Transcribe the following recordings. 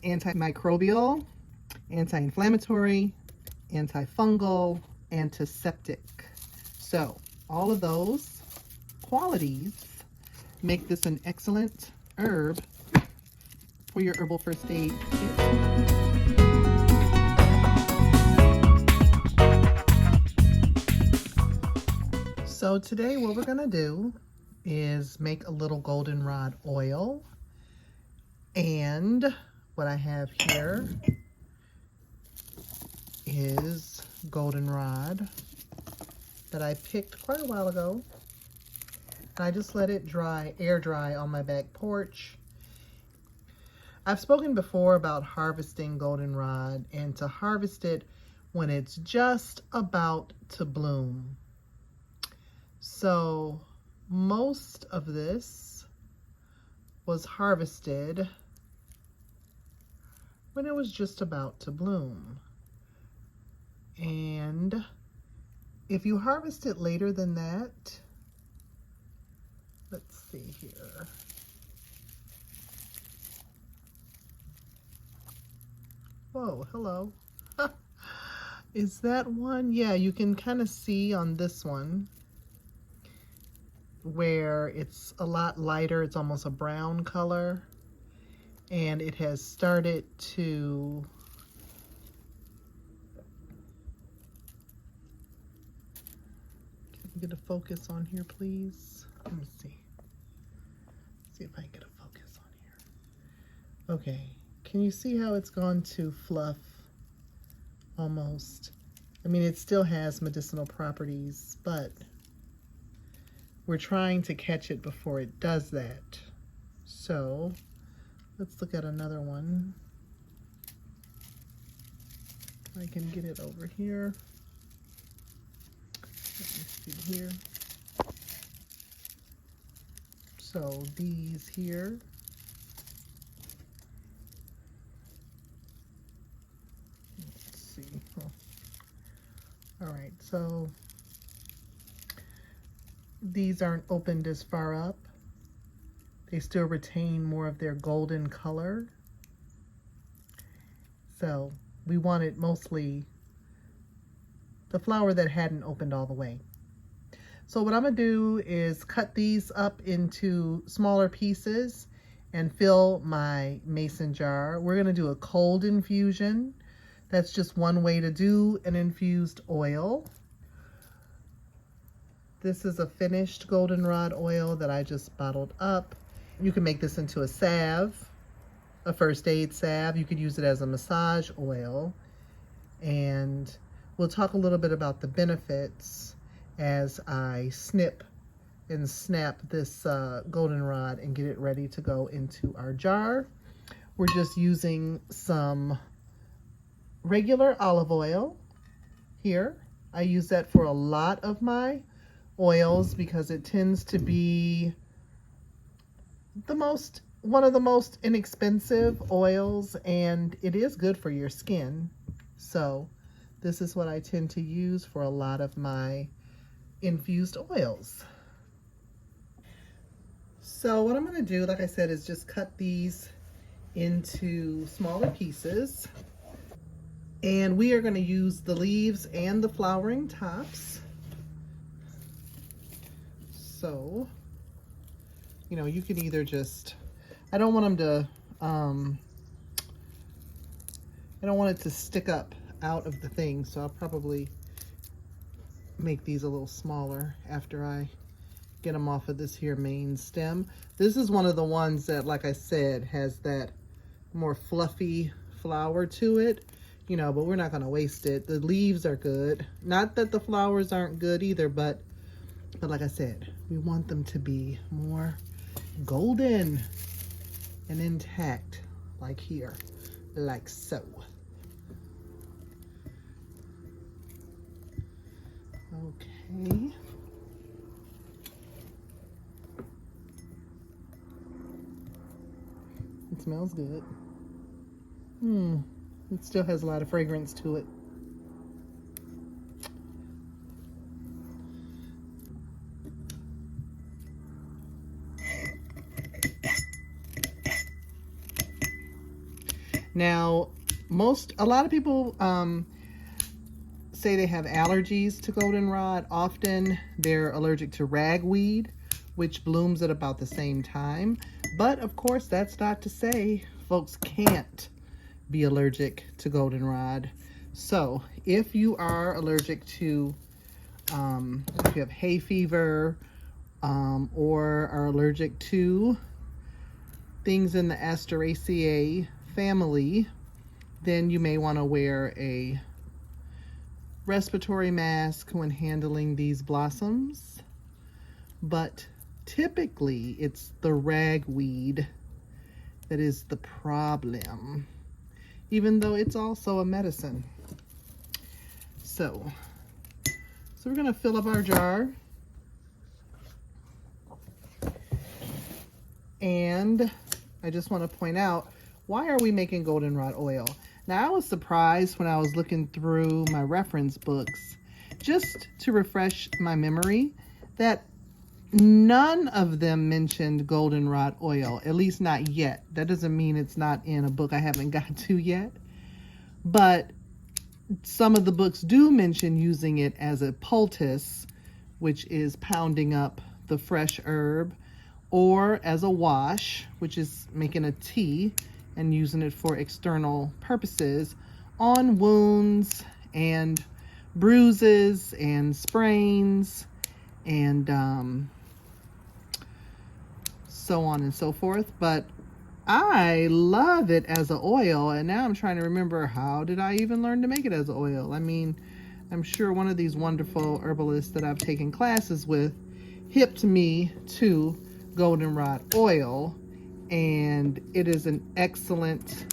antimicrobial, anti-inflammatory, antifungal, antiseptic. So all of those qualities make this an excellent herb for your herbal first aid kit. So today what we're gonna do is make a little goldenrod oil, and what I have here is goldenrod that I picked quite a while ago, and I just let it dry, air dry on my back porch. I've spoken before about harvesting goldenrod and to harvest it when it's just about to bloom. So most of this was harvested when it was just about to bloom. And if you harvest it later than that, let's see here. Whoa, hello. Is that one? Yeah, you can kind of see on this one where it's a lot lighter. It's almost a brown color, and it has started to get a focus on here, please. Let me see if I can get a focus on here. Okay, can you see how it's gone to fluff almost? I mean, it still has medicinal properties, but we're trying to catch it before it does that. So let's look at another one. I can get it over here. Let me see here. So these here. Let's see. All right, so these aren't opened as far up. They still retain more of their golden color. So we wanted mostly the flower that hadn't opened all the way. So what I'm gonna do is cut these up into smaller pieces and fill my mason jar. We're gonna do a cold infusion. That's just one way to do an infused oil. This is a finished goldenrod oil that I just bottled up. You can make this into a salve, a first aid salve. You could use it as a massage oil. And we'll talk a little bit about the benefits as I snip and snap this goldenrod and get it ready to go into our jar. We're just using some regular olive oil here. I use that for a lot of my oils because it tends to be one of the most inexpensive oils, and it is good for your skin. So this is what I tend to use for a lot of my infused oils. So what I'm going to do, like I said, is just cut these into smaller pieces, and we are going to use the leaves and the flowering tops. So, you know, you can either just, I don't want them to, I don't want it to stick up out of the thing, so I'll probably make these a little smaller after I get them off of this here main stem. This is one of the ones that, like I said, has that more fluffy flower to it, you know, but we're not going to waste it. The leaves are good. Not that the flowers aren't good either, but like I said, we want them to be more golden and intact, like here, like so. Okay. It smells good. It still has a lot of fragrance to it. Now, a lot of people say they have allergies to goldenrod. Often they're allergic to ragweed, which blooms at about the same time. But of course, that's not to say folks can't be allergic to goldenrod. So if you are allergic to, if you have hay fever, or are allergic to things in the Asteraceae family, then you may want to wear a respiratory mask when handling these blossoms. But typically it's the ragweed that is the problem, even though it's also a medicine. So we're gonna fill up our jar. And I just want to point out, why are we making goldenrod oil? Now, I was surprised when I was looking through my reference books, just to refresh my memory, that none of them mentioned goldenrod oil, at least not yet. That doesn't mean it's not in a book I haven't got to yet. But some of the books do mention using it as a poultice, which is pounding up the fresh herb, or as a wash, which is making a tea and using it for external purposes on wounds and bruises and sprains and so on and so forth. But I love it as an oil, and now I'm trying to remember, how did I even learn to make it as an oil? I mean, I'm sure one of these wonderful herbalists that I've taken classes with hipped me to goldenrod oil, and it is an excellent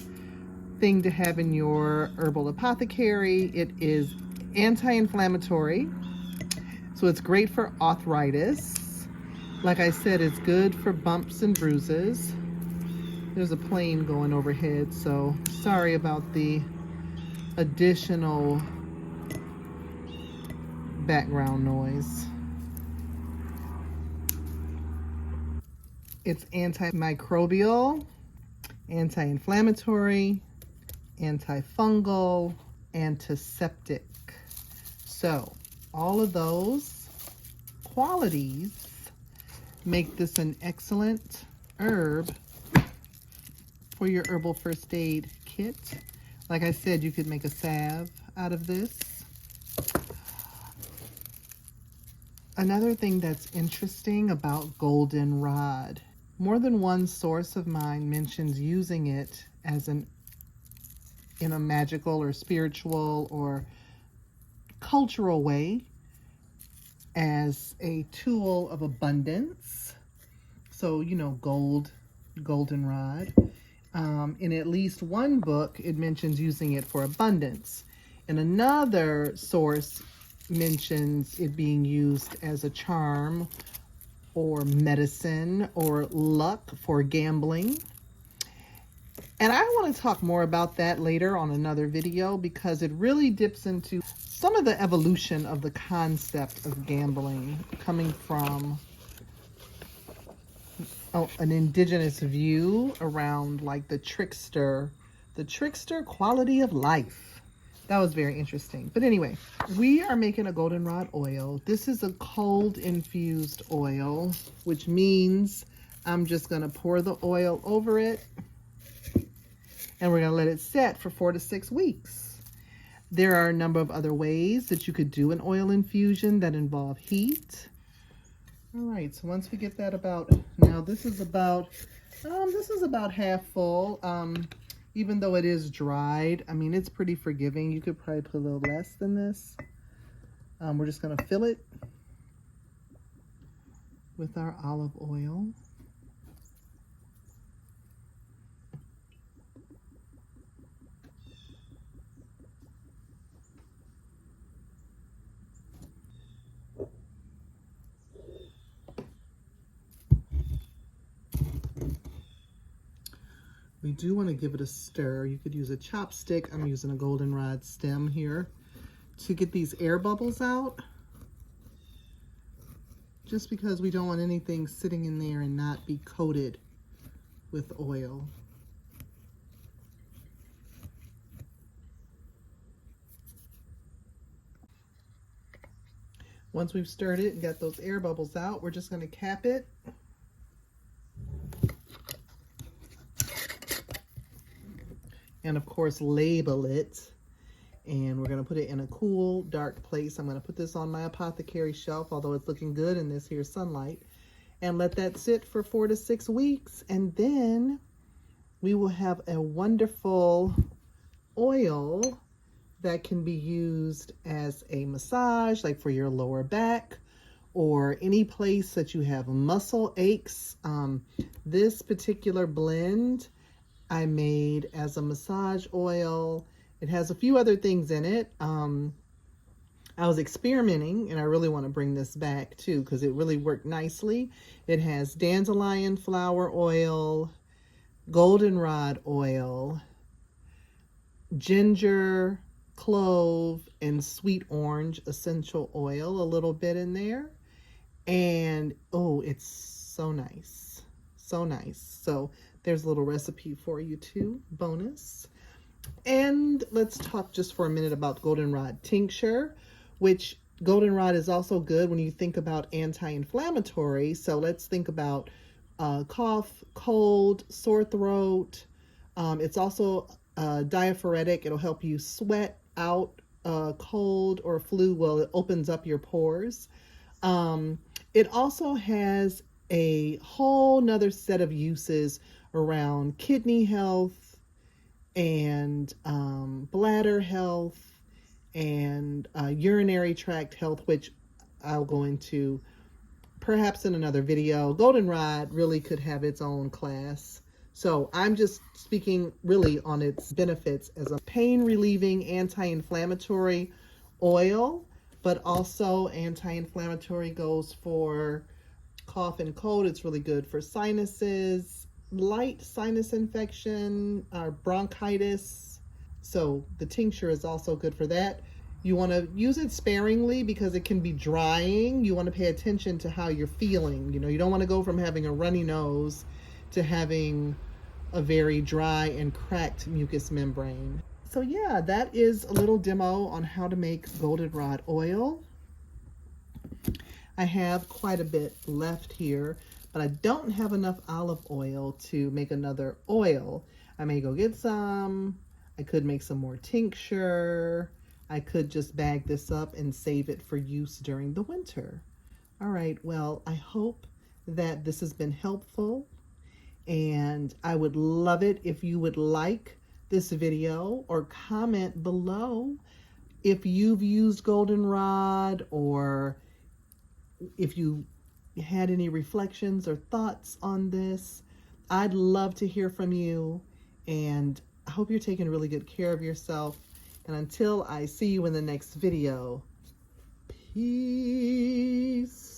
thing to have in your herbal apothecary. It is anti-inflammatory, so it's great for arthritis. Like I said, it's good for bumps and bruises. There's a plane going overhead, so sorry about the additional background noise. It's antimicrobial, anti-inflammatory, antifungal, antiseptic. So all of those qualities make this an excellent herb for your herbal first aid kit. Like I said, you could make a salve out of this. Another thing that's interesting about goldenrod, more than one source of mine mentions using it as in a magical or spiritual or cultural way as a tool of abundance. So, you know, goldenrod. In at least one book, it mentions using it for abundance. And another source mentions it being used as a charm or medicine or luck for gambling. And I want to talk more about that later on another video, because it really dips into some of the evolution of the concept of gambling, coming from an indigenous view around like the trickster quality of life. That was very interesting. But anyway, we are making a goldenrod oil. This is a cold infused oil, which means I'm just going to pour the oil over it, and we're going to let it set for 4 to 6 weeks. There are a number of other ways that you could do an oil infusion that involve heat. All right, so once we get that now this is about half full. Even though it is dried, I mean, it's pretty forgiving. You could probably put a little less than this. We're just gonna fill it with our olive oil. We do want to give it a stir. You could use a chopstick. I'm using a goldenrod stem here to get these air bubbles out, just because we don't want anything sitting in there and not be coated with oil. Once we've stirred it and got those air bubbles out, we're just going to cap it. And of course, label it. And we're going to put it in a cool, dark place. I'm going to put this on my apothecary shelf, although it's looking good in this here sunlight. And let that sit for 4 to 6 weeks. And then we will have a wonderful oil that can be used as a massage, like for your lower back or any place that you have muscle aches. This particular blend I made as a massage oil. It has a few other things in it. I was experimenting, and I really want to bring this back too because it really worked nicely. It has dandelion flower oil, goldenrod oil, ginger, clove, and sweet orange essential oil, a little bit in there. And oh, it's so nice. So nice. So there's a little recipe for you too, bonus. And let's talk just for a minute about goldenrod tincture, which goldenrod is also good when you think about anti-inflammatory. So let's think about cough, cold, sore throat. It's also diaphoretic. It'll help you sweat out cold or flu. Well, it opens up your pores. It also has a whole nother set of uses around kidney health and bladder health and urinary tract health, which I'll go into perhaps in another video. Goldenrod really could have its own class. So I'm just speaking really on its benefits as a pain relieving anti-inflammatory oil, but also anti-inflammatory goes for cough and cold. It's really good for sinuses, light sinus infection, bronchitis. So the tincture is also good for that. You want to use it sparingly because it can be drying. You want to pay attention to how you're feeling. You know, you don't want to go from having a runny nose to having a very dry and cracked mucous membrane. So yeah, that is a little demo on how to make goldenrod oil. I have quite a bit left here, but I don't have enough olive oil to make another oil. I may go get some. I could make some more tincture. I could just bag this up and save it for use during the winter. All right, well, I hope that this has been helpful, and I would love it if you would like this video or comment below if you've used goldenrod or if you had any reflections or thoughts on this. I'd love to hear from you, and I hope you're taking really good care of yourself. And until I see you in the next video, peace.